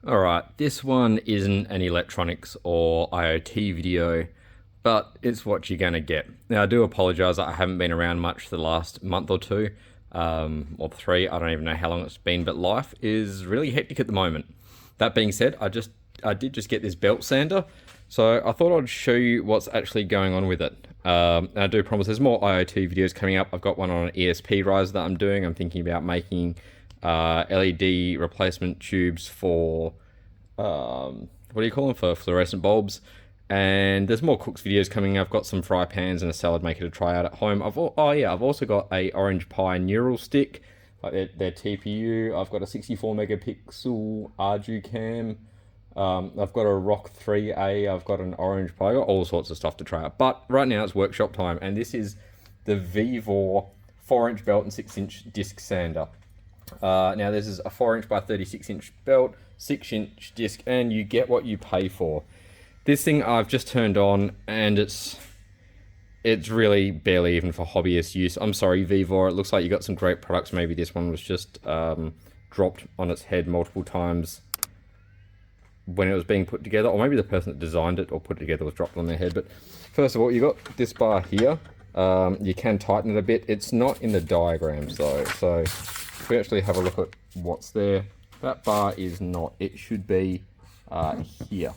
Alright, this one isn't an electronics or IoT video, but it's what you're gonna get. Now, I do apologise that I haven't been around much the last month or two, or three, I don't even know how long it's been, but life is really hectic at the moment. That being said, I did just get this belt sander, so I thought I'd show you what's actually going on with it. And I do promise there's more IoT videos coming up. I've got one on an ESP riser that I'm doing. I'm thinking about making LED replacement tubes for what do you call them, for fluorescent bulbs. And there's more cooks videos coming. I've got some fry pans and a salad maker to try out at home. I've also got a Orange Pi neural stick, like their TPU. I've got a 64 megapixel Ardu cam. I've got a Rock 3A. I've got an Orange Pi. I've got all sorts of stuff to try out. But right now it's workshop time, and this is the Vevor 4-inch belt and 6-inch disc sander. Now this is a 4-inch by 36-inch belt, 6-inch disc, and you get what you pay for. This thing I've just turned on, and it's really barely even for hobbyist use. I'm sorry, Vevor. It looks like you got some great products. Maybe this one was just dropped on its head multiple times when it was being put together, or maybe the person that designed it or put it together was dropped on their head. But first of all, you got this bar here. You can tighten it a bit. It's not in the diagrams though, so if we actually have a look at what's there, that bar is not. It should be here.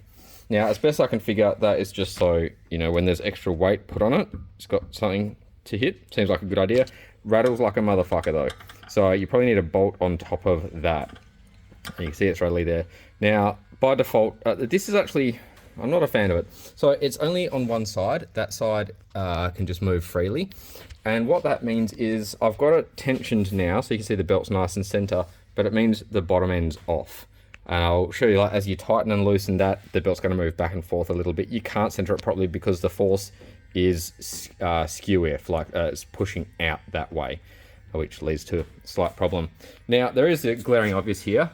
Now, as best I can figure, that is just so, you know, when there's extra weight put on it, it's got something to hit. Seems like a good idea. Rattles like a motherfucker though. So you probably need a bolt on top of that. And you can see it's readily there. Now, by default, this is actually, I'm not a fan of it. So it's only on one side. That side can just move freely. And what that means is I've got it tensioned now, so you can see the belt's nice and center, but it means the bottom end's off. And I'll show you, like, as you tighten and loosen that, the belt's going to move back and forth a little bit. You can't center it properly because the force is skew if, like it's pushing out that way, which leads to a slight problem. Now, there is a glaring obvious here.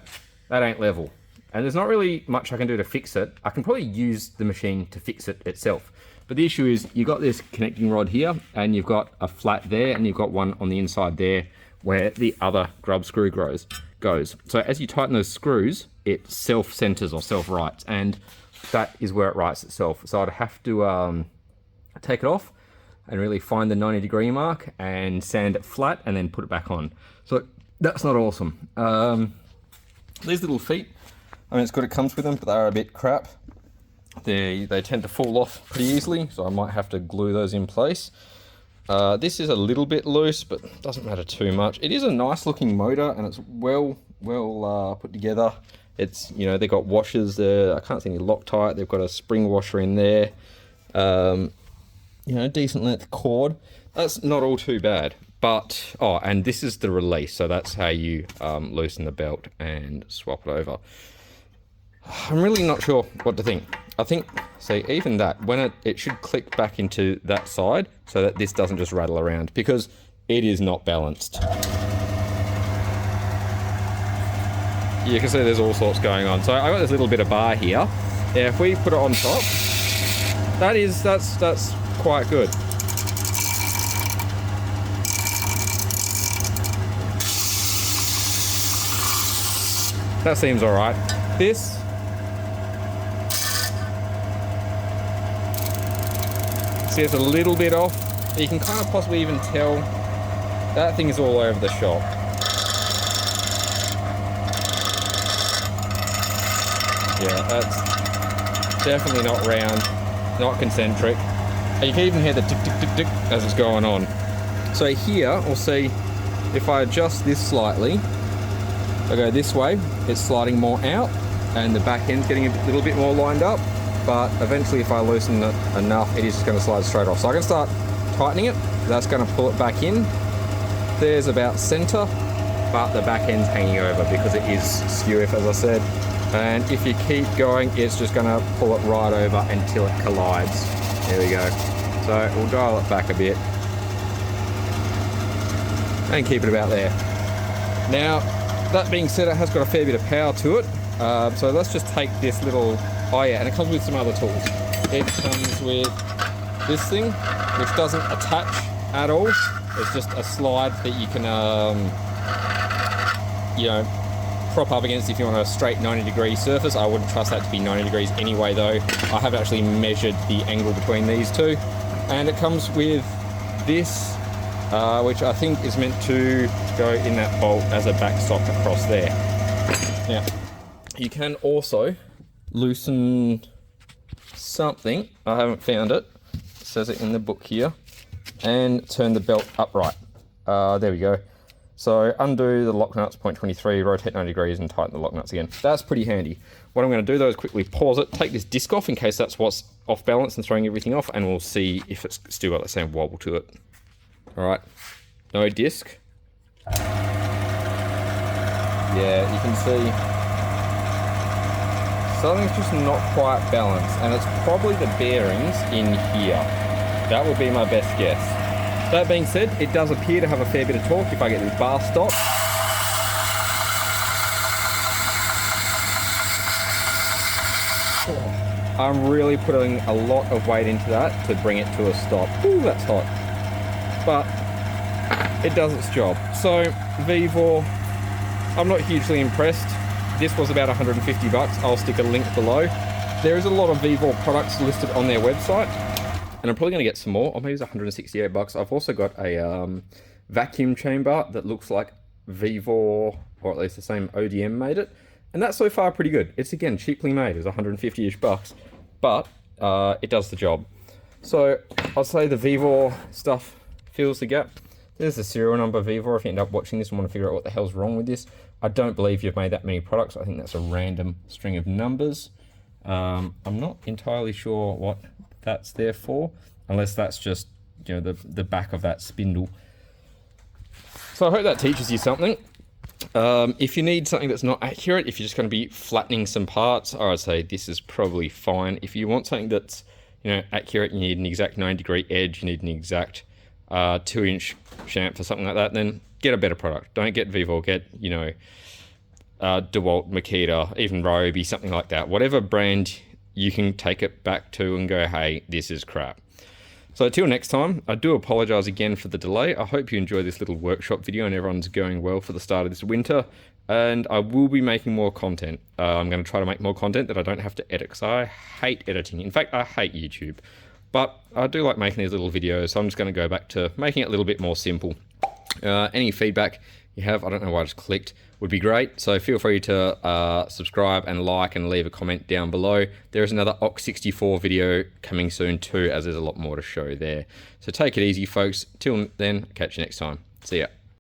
That ain't level. And there's not really much I can do to fix it. I can probably use the machine to fix it itself. But the issue is you've got this connecting rod here, and you've got a flat there, and you've got one on the inside there where the other grub screw goes. So as you tighten those screws, it self-centers or self-rights, and that is where it rights itself. So I'd have to take it off and really find the 90-degree mark and sand it flat and then put it back on. So that's not awesome. These little feet, I mean, it's good it comes with them, but they're a bit crap. They tend to fall off pretty easily, so I might have to glue those in place. This is a little bit loose, but doesn't matter too much. It is a nice looking motor, and it's well put together. It's, you know, they've got washers there. I can't see any Loctite. They've got a spring washer in there. You know, decent length cord. That's not all too bad. But, oh, and this is the release. So that's how you loosen the belt and swap it over. I'm really not sure what to think. I think, see, even that, when it should click back into that side so that this doesn't just rattle around, because it is not balanced. You can see there's all sorts going on. So I got this little bit of bar here. Yeah, if we put it on top, that's quite good. That seems all right. This, see, it's a little bit off. You can kind of possibly even tell that thing is all over the shop. Yeah, that's definitely not round, not concentric. And you can even hear the tick, tick, tick, tick as it's going on. So here, we'll see if I adjust this slightly. I go this way, it's sliding more out, and the back end's getting a little bit more lined up. But eventually, if I loosen it enough, it is just going to slide straight off. So I can start tightening it. That's going to pull it back in. There's about center, but the back end's hanging over because it is skew-if, as I said. And if you keep going, it's just going to pull it right over until it collides. There we go. So we'll dial it back a bit and keep it about there. Now, that being said, it has got a fair bit of power to it. So let's just take this little, oh yeah, and it comes with some other tools. It comes with this thing, which doesn't attach at all. It's just a slide that you can, you know, prop up against if you want a straight 90-degree surface. I wouldn't trust that to be 90 degrees anyway though. I have actually measured the angle between these two. And it comes with this, which I think is meant to go in that bolt as a backstop across there. Now, you can also loosen something, I haven't found it, says it in the book here, and turn the belt upright. There we go. So undo the lock nuts, point 23, rotate 90 degrees and tighten the lock nuts again. That's pretty handy. What I'm going to do though is quickly pause it, take this disc off in case that's what's off balance and throwing everything off, and we'll see if it's still got the same wobble to it. Alright, no disc. Yeah, you can see something's just not quite balanced, and it's probably the bearings in here. That would be my best guess. That being said, it does appear to have a fair bit of torque if I get this bar stop. I'm really putting a lot of weight into that to bring it to a stop. Ooh, that's hot. But it does its job. So, VEVOR, I'm not hugely impressed. This was about 150 bucks. I'll stick a link below. There is a lot of VEVOR products listed on their website, and I'm probably going to get some more, or maybe it's 168 bucks. I've also got a vacuum chamber that looks like VEVOR, or at least the same ODM made it, and that's so far pretty good. It's again cheaply made, it's 150-ish bucks, but it does the job. So I'll say the VEVOR stuff fills the gap. There's the serial number VEVOR if you end up watching this and want to figure out what the hell's wrong with this. I don't believe you've made that many products. I think that's a random string of numbers. I'm not entirely sure what that's there for, unless that's just, you know, the back of that spindle. So I hope that teaches you something. If you need something that's not accurate, if you're just going to be flattening some parts, I would say this is probably fine. If you want something that's, you know, accurate, you need an exact 90-degree edge, you need an exact 2-inch chamfer, something like that, then get a better product. Don't get VEVOR, get, you know, DeWalt, Makita, even Ryobi, something like that. Whatever brand you can take it back to and go, hey, this is crap. So until next time, I do apologize again for the delay. I hope you enjoy this little workshop video and everyone's going well for the start of this winter. And I will be making more content. I'm going to try to make more content that I don't have to edit, because I hate editing. In fact, I hate YouTube. But I do like making these little videos, so I'm just going to go back to making it a little bit more simple. Any feedback you have, I don't know why I just clicked, would be great. So feel free to subscribe and like and leave a comment down below. There is another OX64 video coming soon too, as there's a lot more to show there. So take it easy, folks. Till then, catch you next time. See ya.